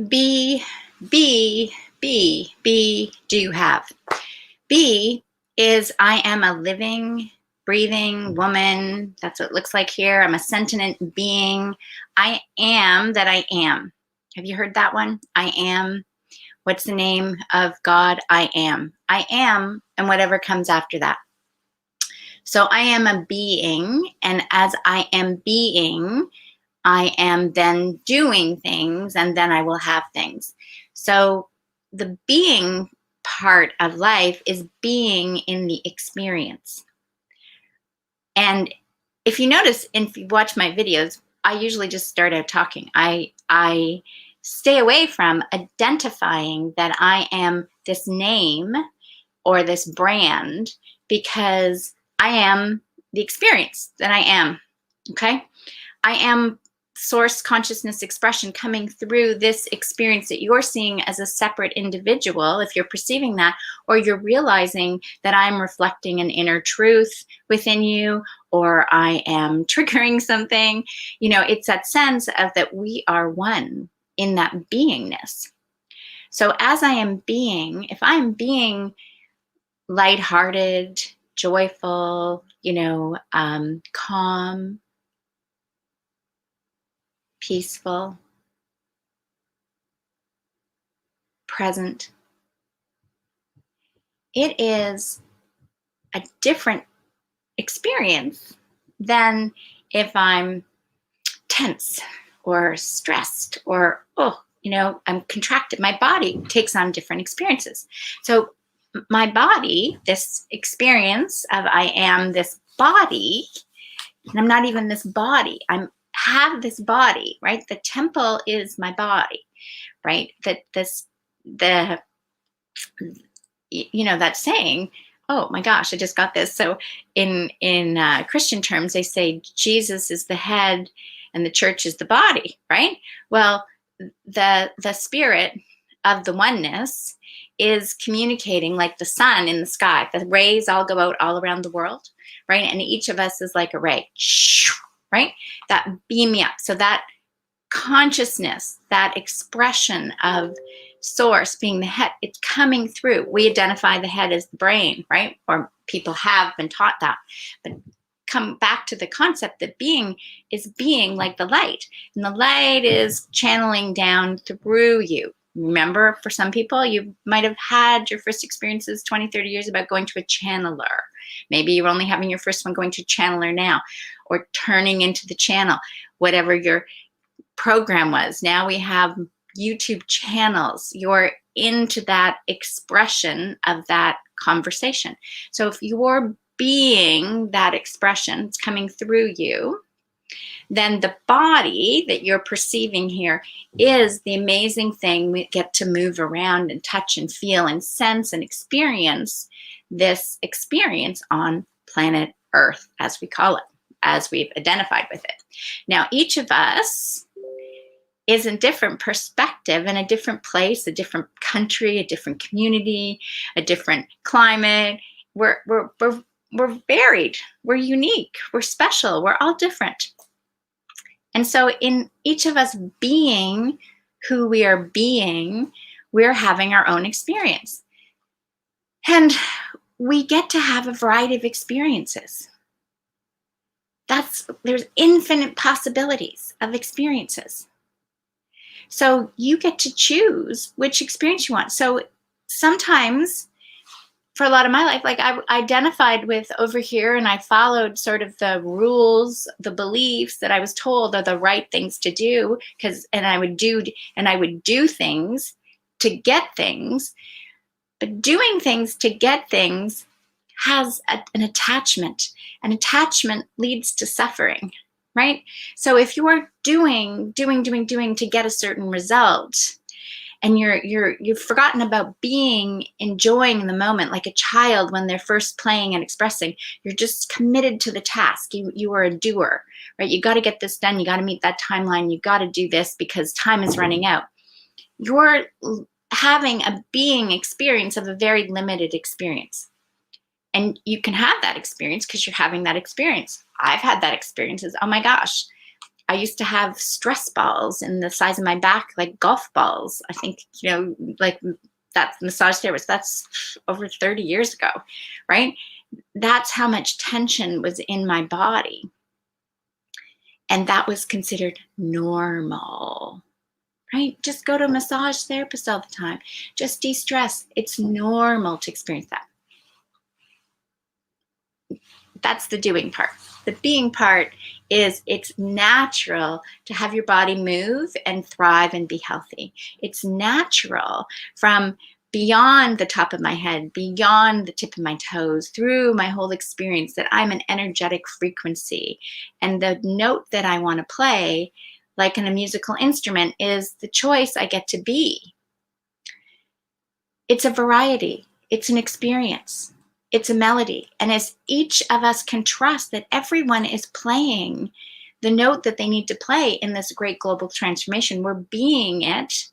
B, B, do you have? B is I am a living, breathing woman. That's what it looks like here. I'm a sentient being. I am that I am. Have you heard that one? I am. What's the name of God? I am. I am, and whatever comes after that. So I am a being, and as I am being, I am then doing things, and then I will have things. So the being part of life is being in the experience. And if you notice, if you watch my videos, I usually just start out talking. I stay away from identifying that I am this name or this brand, because I am the experience that I am, okay? I am source consciousness expression coming through this experience that you're seeing as a separate individual, if you're perceiving that, or you're realizing that I'm reflecting an inner truth within you, or I am triggering something. You know, it's that sense of that we are one in that beingness. So as I am being, if I'm being lighthearted, joyful, calm, peaceful, present, it is a different experience than if I'm tense or stressed or, I'm contracted. My body takes on different experiences. So my body, this experience of I am this body, and I'm not even this body. I have this body, right? The temple is my body, right? That saying, oh my gosh, I just got this. So in Christian terms, they say Jesus is the head and the church is the body, right? Well, the spirit of the oneness is communicating like the sun in the sky. The rays all go out all around the world, right? And each of us is like a ray, right? That beam me up. So that consciousness, that expression of source being the head, it's coming through. We identify the head as the brain, right? Or people have been taught that. But come back to the concept that being is being like the light. And the light is channeling down through you. Remember, for some people, you might have had your first experiences 20, 30 years about going to a channeler. Maybe you're only having your first one going to a channeler now, or turning into the channel, whatever your program was. Now we have YouTube channels. You're into that expression of that conversation. So if you're being that expression, it's coming through you, then the body that you're perceiving here is the amazing thing. We get to move around and touch and feel and sense and experience this experience on planet Earth, as we call it, as we've identified with it. Now, each of us is a different perspective in a different place, a different country, a different community, a different climate. We're varied, we're unique, we're special, we're all different. And so in each of us being who we are being, we're having our own experience. And we get to have a variety of experiences. There's infinite possibilities of experiences. So you get to choose which experience you want. So sometimes, for a lot of my life, like I identified with over here, and I followed sort of the rules, the beliefs that I was told are the right things to do, and I would do things to get things. But doing things to get things has an attachment. An attachment leads to suffering, right? So if you're doing to get a certain result, and you've forgotten about being, enjoying the moment, like a child when they're first playing and expressing, you're just committed to the task. You are a doer, right? You got to get this done. You got to meet that timeline. You got to do this because time is running out. You're having a being experience of a very limited experience. And you can have that experience because you're having that experience. I've had that experience as, oh my gosh, I used to have stress balls in the size of my back, like golf balls. I think, like that's massage therapist. That's over 30 years ago, right? That's how much tension was in my body. And that was considered normal, right? Just go to a massage therapist all the time. Just de-stress. It's normal to experience that. That's the doing part. The being part is it's natural to have your body move and thrive and be healthy. It's natural from beyond the top of my head, beyond the tip of my toes, through my whole experience, that I'm an energetic frequency. And the note that I want to play, like in a musical instrument, is the choice I get to be. It's a variety. It's an experience. It's a melody. And as each of us can trust that everyone is playing the note that they need to play in this great global transformation, we're being it,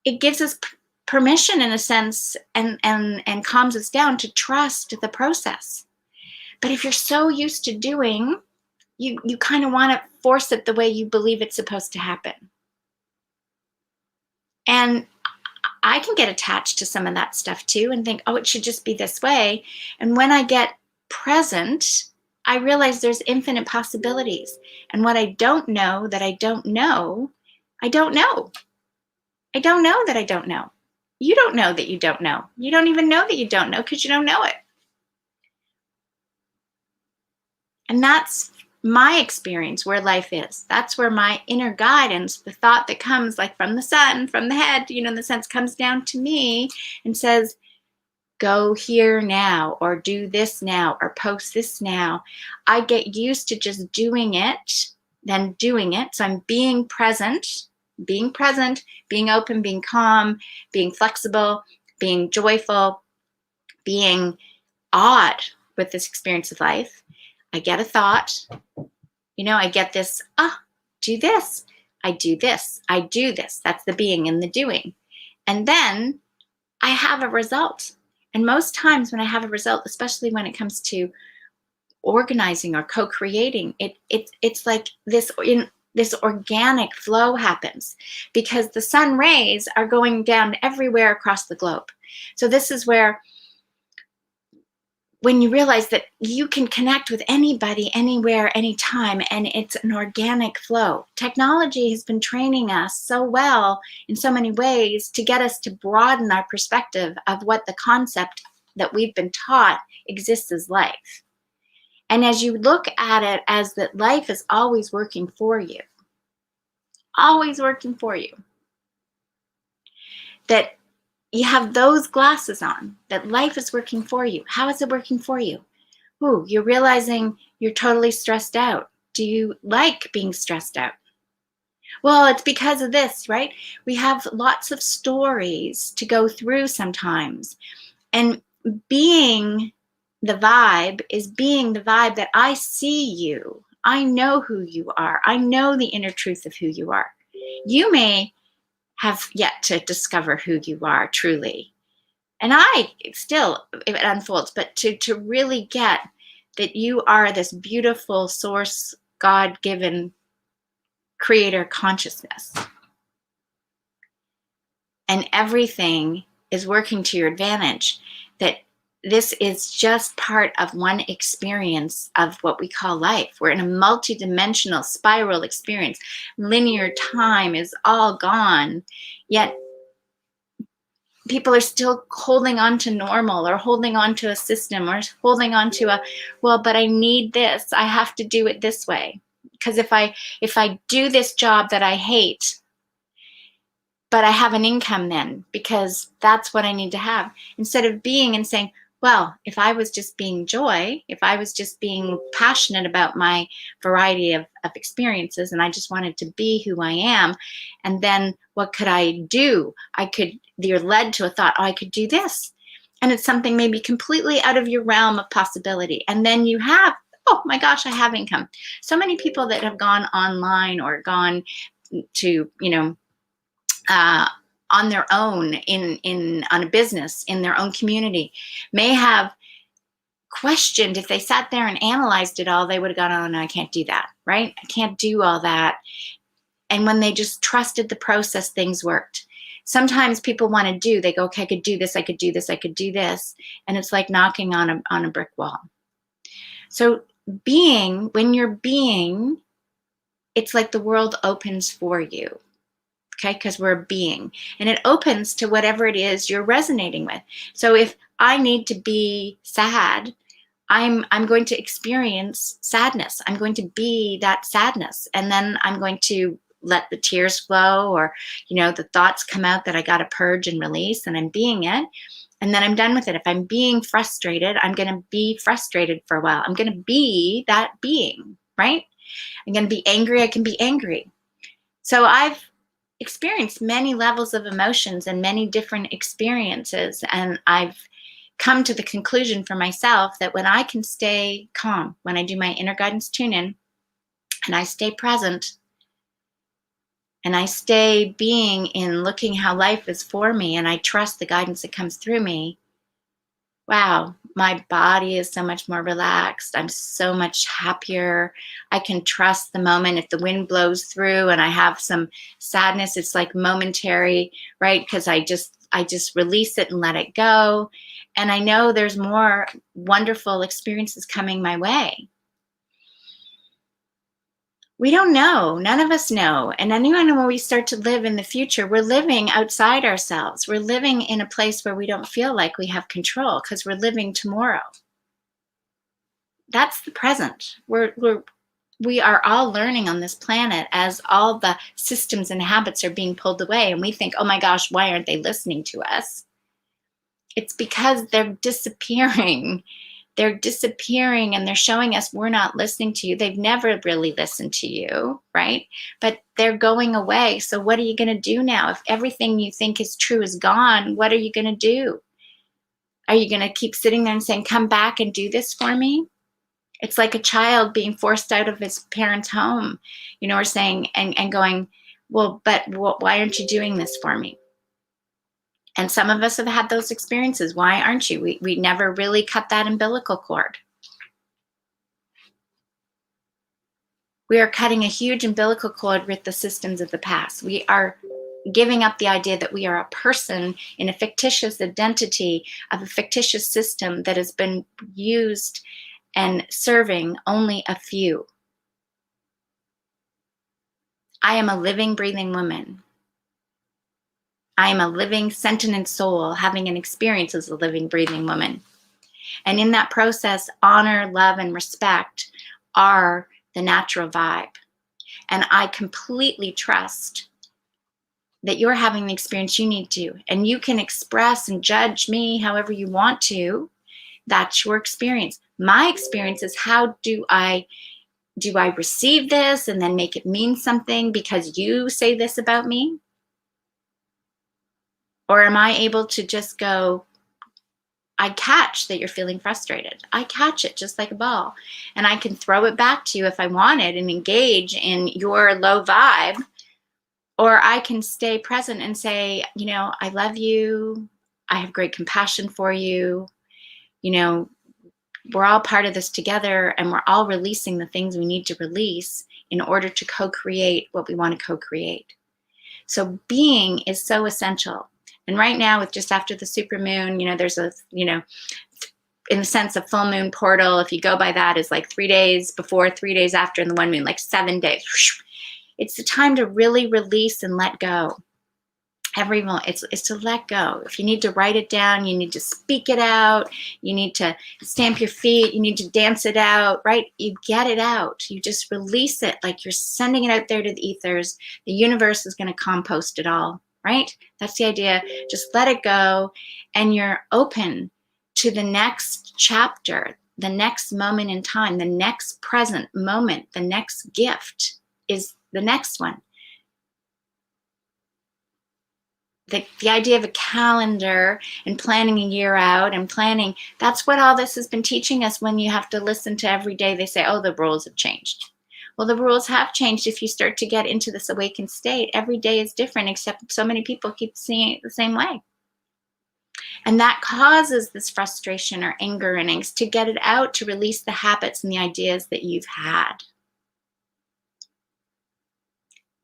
it gives us permission in a sense, and calms us down to trust the process. But if you're so used to doing, you kind of want to force it the way you believe it's supposed to happen. And I can get attached to some of that stuff too and think, oh, it should just be this way. And when I get present, I realize there's infinite possibilities. And what I don't know that I don't know, I don't know. I don't know that I don't know. You don't know that you don't know. You don't even know that you don't know because you don't know it. And that's my experience where life is. That's where my inner guidance, the thought that comes like from the sun, from the head, in the sense, comes down to me and says, go here now, or do this now, or post this now. I get used to just doing it, then doing it. So I'm being present, being open, being calm, being flexible, being joyful, being awed with this experience of life. I get a thought, I get this, do this, I do this, I do this. That's the being and the doing. And then I have a result. And most times when I have a result, especially when it comes to organizing or co-creating, it's like this organic flow happens, because the sun rays are going down everywhere across the globe. So this is where, when you realize that you can connect with anybody, anywhere, anytime, and it's an organic flow. Technology has been training us so well in so many ways to get us to broaden our perspective of what the concept that we've been taught exists as life. And as you look at it as that life is always working for you, that you have those glasses on, that life is working for you. How is it working for you? Ooh, you're realizing you're totally stressed out. Do you like being stressed out? Well, it's because of this, right? We have lots of stories to go through sometimes. And being the vibe is being the vibe that I see you. I know who you are. I know the inner truth of who you are. You may have yet to discover who you are truly. And it unfolds, but to really get that you are this beautiful source, God-given creator consciousness. And everything is working to your advantage, that this is just part of one experience of what we call life. We're in a multidimensional spiral experience. Linear time is all gone, yet people are still holding on to normal, or holding on to a system, or holding on to but I need this. I have to do it this way. Because if I do this job that I hate, but I have an income then, because that's what I need to have, instead of being and saying, well, if I was just being joy, if I was just being passionate about my variety of experiences, and I just wanted to be who I am, and then what could I do? You're led to a thought, I could do this. And it's something maybe completely out of your realm of possibility. And then you have, oh my gosh, I have income. So many people that have gone online or gone to, on their own on a business in their own community may have questioned, if they sat there and analyzed it all, they would have gone, oh no, I can't do that, right? I can't do all that. And when they just trusted the process, things worked. Sometimes people want to do, they go, okay, I could do this, I could do this, I could do this. And it's like knocking on a brick wall. So when you're being, it's like the world opens for you. Okay, because we're a being, and it opens to whatever it is you're resonating with. So if I need to be sad, I'm going to experience sadness. I'm going to be that sadness, and then I'm going to let the tears flow, or the thoughts come out that I got to purge and release, and I'm being it, and then I'm done with it. If I'm being frustrated, I'm going to be frustrated for a while. I'm going to be that being, right? I'm going to be angry. I can be angry. So I've experienced many levels of emotions and many different experiences, and I've come to the conclusion for myself that when I can stay calm, when I do my inner guidance tune-in, and I stay present, and I stay being in looking how life is for me, and I trust the guidance that comes through me, wow, my body is so much more relaxed. I'm so much happier. I can trust the moment. If the wind blows through and I have some sadness, it's like momentary, right? Because I just release it and let it go. And I know there's more wonderful experiences coming my way. We don't know. None of us know. And anyone, when we start to live in the future, we're living outside ourselves. We're living in a place where we don't feel like we have control because we're living tomorrow. That's the present. We are all learning on this planet as all the systems and habits are being pulled away. And we think, oh my gosh, why aren't they listening to us? It's because they're disappearing. They're disappearing, and they're showing us we're not listening to you. They've never really listened to you, right? But they're going away. So what are you going to do now? If everything you think is true is gone, what are you going to do? Are you going to keep sitting there and saying, come back and do this for me? It's like a child being forced out of his parents' home, or saying and going, well, but why aren't you doing this for me? And some of us have had those experiences. Why aren't you? We never really cut that umbilical cord. We are cutting a huge umbilical cord with the systems of the past. We are giving up the idea that we are a person in a fictitious identity of a fictitious system that has been used and serving only a few. I am a living, breathing woman. I am a living, sentient soul having an experience as a living, breathing woman. And in that process, honor, love, and respect are the natural vibe. And I completely trust that you're having the experience you need to. And you can express and judge me however you want to. That's your experience. My experience is, how do I receive this and then make it mean something because you say this about me? Or am I able to just go, I catch that you're feeling frustrated. I catch it just like a ball. And I can throw it back to you if I wanted and engage in your low vibe. Or I can stay present and say, I love you. I have great compassion for you. We're all part of this together, and we're all releasing the things we need to release in order to co-create what we want to co-create. So being is so essential. And right now, with just after the supermoon, there's a, in the sense of full moon portal, if you go by that, is like 3 days before, 3 days after, and the one moon, like 7 days. It's the time to really release and let go. Everyone, it's to let go. If you need to write it down, you need to speak it out, you need to stamp your feet, you need to dance it out, right? You get it out. You just release it like you're sending it out there to the ethers. The universe is going to compost it all, right? That's the idea. Just let it go, and you're open to the next chapter, the next moment in time, the next present moment, the next gift is the next one. The idea of a calendar and planning a year out and planning, that's what all this has been teaching us. When you have to listen to every day, they say, oh, the rules have changed. Well, the rules have changed. If you start to get into this awakened state, every day is different, except so many people keep seeing it the same way. And that causes this frustration or anger and angst to get it out, to release the habits and the ideas that you've had.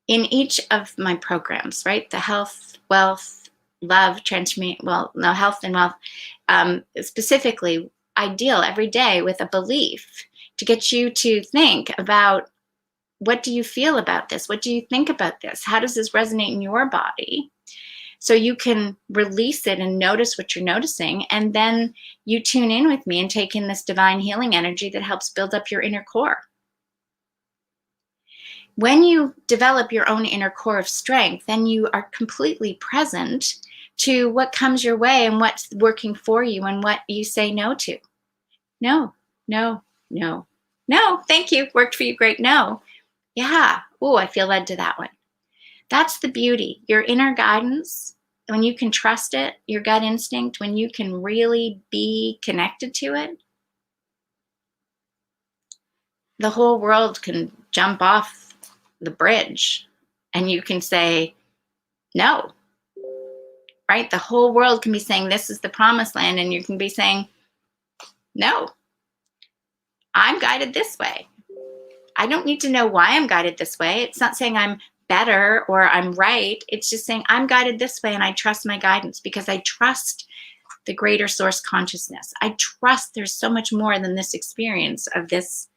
In each of my programs, right? The health, wealth, love, transformation, well, no, health and wealth, specifically, I deal every day with a belief to get you to think about, what do you feel about this? What do you think about this? How does this resonate in your body? So you can release it and notice what you're noticing. And then you tune in with me and take in this divine healing energy that helps build up your inner core. When you develop your own inner core of strength, then you are completely present to what comes your way and what's working for you and what you say no to. No, no, no, no, thank you. Worked for you, great. No. Yeah. Oh, I feel led to that one. That's the beauty. Your inner guidance, when you can trust it, your gut instinct, when you can really be connected to it, the whole world can jump off the bridge and you can say no, right? The whole world can be saying this is the promised land, and you can be saying no, I'm guided this way. I don't need to know why I'm guided this way. It's not saying I'm better or I'm right. It's just saying I'm guided this way and I trust my guidance, because I trust the greater source consciousness. I trust there's so much more than this experience of this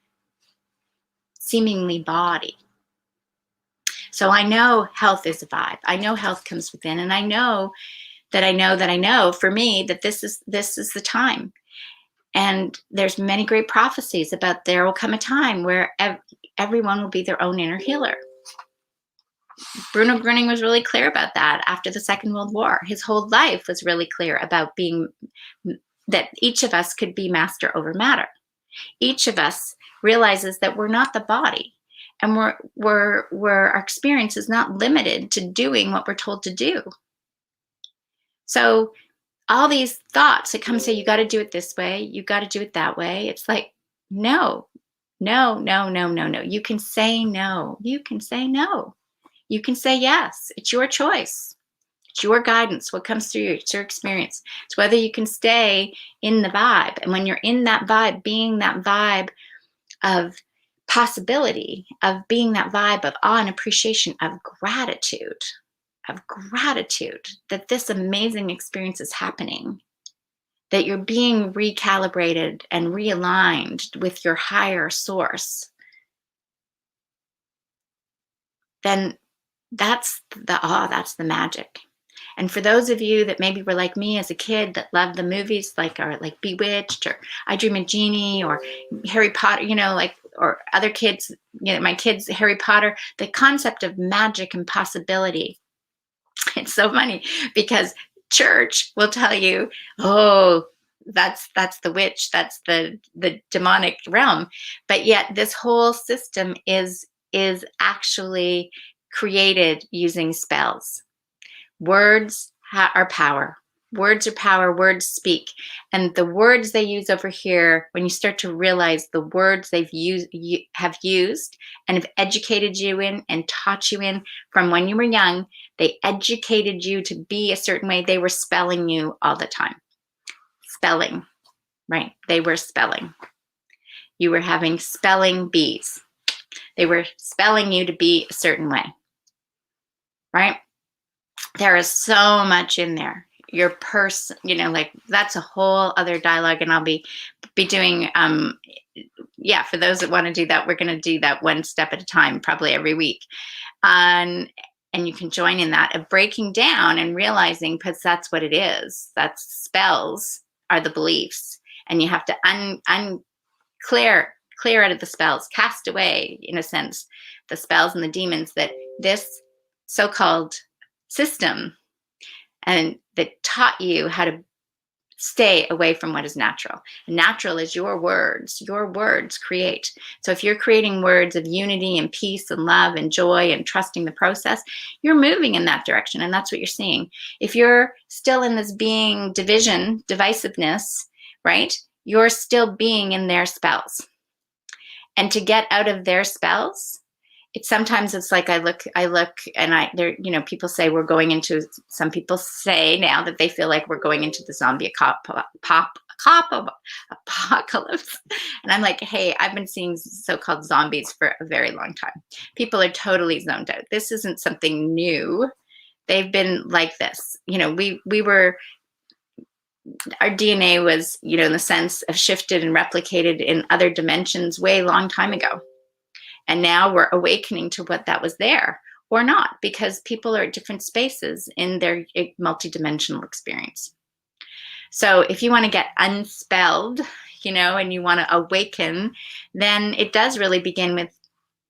seemingly body. So I know health is a vibe. I know health comes within, and I know that I know that I know for me that this is the time. And there's many great prophecies about there will come a time where everyone will be their own inner healer. Bruno Gröning was really clear about that after the Second World War. His whole life was really clear about being, that each of us could be master over matter. Each of us realizes that we're not the body, and we're our experience is not limited to doing what we're told to do. So all these thoughts that come say, you got to do it this way, you got to do it that way. It's like, no, no, no, no, no, no. You can say no. You can say no. You can say yes. It's your choice. It's your guidance. What comes through you, it's your experience. It's whether you can stay in the vibe. And when you're in that vibe, being that vibe of possibility, of being that vibe of awe and appreciation, of gratitude that this amazing experience is happening, that you're being recalibrated and realigned with your higher source, then that's the awe, that's the magic. And for those of you that maybe were like me as a kid that loved the movies like Bewitched or I Dream of Jeannie or Harry Potter, or other kids, my kids, Harry Potter, the concept of magic and possibility. It's so funny because church will tell you, oh, that's the witch, that's the demonic realm. But yet this whole system is actually created using spells. Words are power. Words are power. Words speak. And the words they use over here, when you start to realize the words have used and have educated you in and taught you in from when you were young, they educated you to be a certain way. They were spelling you all the time. Spelling, right? They were spelling. You were having spelling bees. They were spelling you to be a certain way, right? There is so much in there. Your person, that's a whole other dialogue, and I'll be doing, for those that want to do that, we're going to do that one step at a time, probably every week. And you can join in that of breaking down and realizing, because that's what it is. That's spells are the beliefs, and you have to clear out of the spells, cast away, in a sense, the spells and the demons that this so-called system and that taught you how to stay away from what is natural. Natural is your words. Your words create. So if you're creating words of unity and peace and love and joy and trusting the process, you're moving in that direction, and that's what you're seeing. If you're still in this being division, divisiveness, right, you're still being in their spells. And to get out of their spells sometimes it's like I look and there, people say we're going into, some people say now that they feel like we're going into the zombie apocalypse. And I'm like, hey, I've been seeing so-called zombies for a very long time. People are totally zoned out. This isn't something new. They've been like this. We were, our DNA was, in the sense of shifted and replicated in other dimensions way long time ago. And now we're awakening to what that was there, or not, because people are at different spaces in their multidimensional experience. So if you want to get unspelled, and you want to awaken, then it does really begin with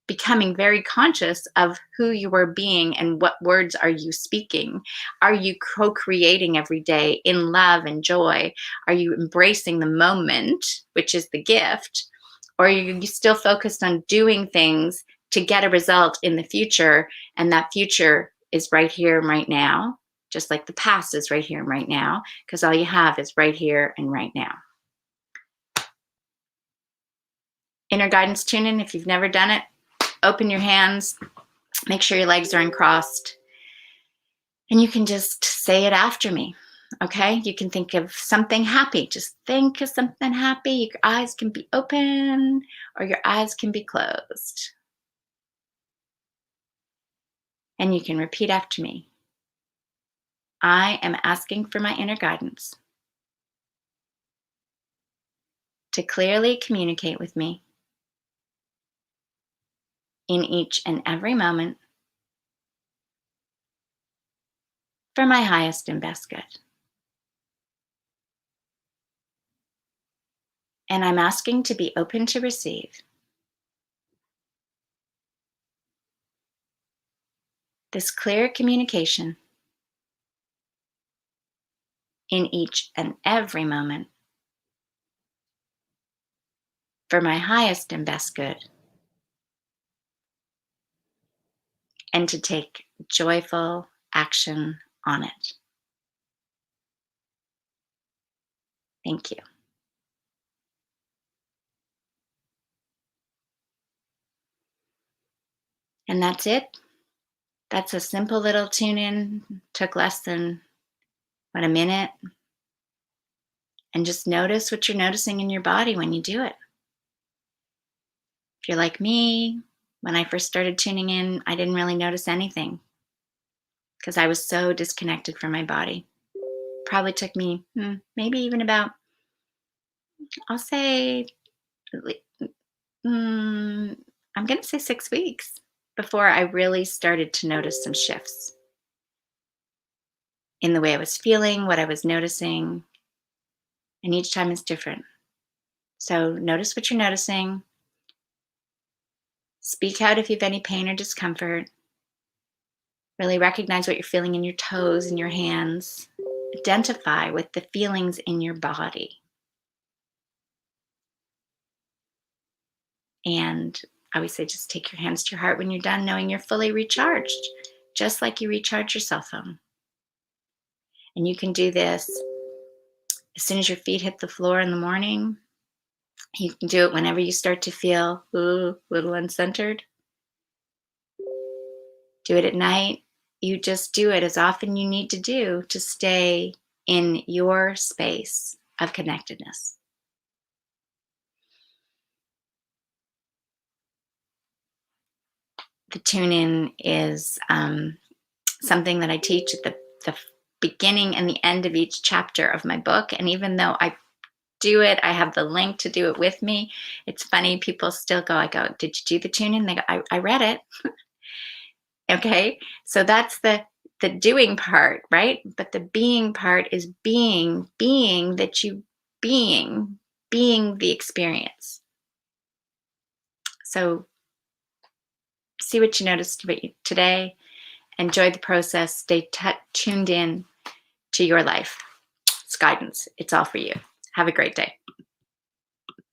becoming very conscious of who you are being and what words are you speaking. Are you co-creating every day in love and joy? Are you embracing the moment, which is the gift? Or are you still focused on doing things to get a result in the future? And that future is right here and right now, just like the past is right here and right now, because all you have is right here and right now. Inner guidance tune in. If you've never done it, open your hands, make sure your legs are uncrossed, and you can just say it after me. Okay, you can think of something happy. Just think of something happy. Your eyes can be open or your eyes can be closed. And you can repeat after me. I am asking for my inner guidance to clearly communicate with me in each and every moment for my highest and best good. And I'm asking to be open to receive this clear communication in each and every moment for my highest and best good, and to take joyful action on it. Thank you. And that's it. That's a simple little tune in. Took less than a minute. And just notice what you're noticing in your body when you do it. If you're like me, when I first started tuning in, I didn't really notice anything because I was so disconnected from my body. Probably took me maybe even about, I'll say, I'm going to say 6 weeks before I really started to notice some shifts in the way I was feeling, what I was noticing. And each time is different. So notice what you're noticing. Speak out if you have any pain or discomfort. Really recognize what you're feeling in your toes and your hands. Identify with the feelings in your body. And I always say just take your hands to your heart when you're done, knowing you're fully recharged, just like you recharge your cell phone. And you can do this as soon as your feet hit the floor in the morning. You can do it whenever you start to feel a little uncentered. Do it at night. You just do it as often you need to do to stay in your space of connectedness. The tune-in is something that I teach at the beginning and the end of each chapter of my book. And even though I do it, I have the link to do it with me. It's funny, people still go, I go, did you do the tune-in? They go, I read it. Okay, so that's the doing part, right? But the being part is being that you being the experience. So see what you noticed today. Enjoy the process. Stay tuned in to your life. It's guidance. It's all for you. Have a great day.